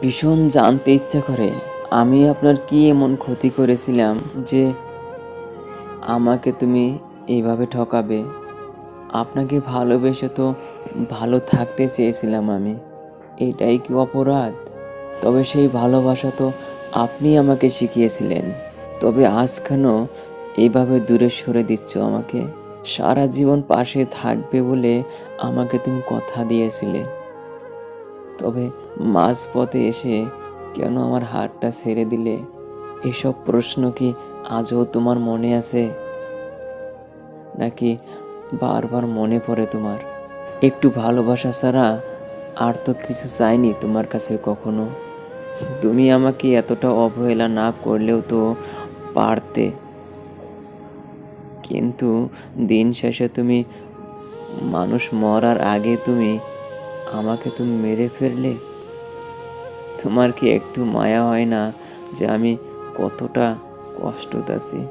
ভীষণ জানতে ইচ্ছা করে আমি আপনার কি এমন ক্ষতি করেছিলাম যে আমাকে তুমি এইভাবে ঠকাবে। আপনাকে ভালোবেসে তো ভালো থাকতে চেয়েছিলাম আমি। এটাই কি অপরাধ? তবে সেই ভালোবাসা তো আপনি আমাকে শিখিয়েছিলেন। তবে আজ কেন এভাবে দূরে সরে দিচ্ছ আমাকে? সারা জীবন পাশে থাকবে বলে আমাকে তুমি কথা দিয়েছিলে। তবে মাঝপথে এসে কেন আমার হাতটা ছেড়ে দিলে? এসব প্রশ্ন কি আজও তোমার মনে আছে? নাকি বারবার মনে পড়ে তোমার? একটু ভালোবাসা ছাড়া আর তো কিছু চাইনি তোমার কাছে কখনো। তুমি আমাকে এতটা অবহেলা না করলেও তো পারতে। কিন্তু দিন শেষে তুমি মানুষ মরার আগে তুমি আমাকে মেরে ফেললে। তোমার কি একটু মায়া হয় না যে আমি কতটা কষ্টতে আছি?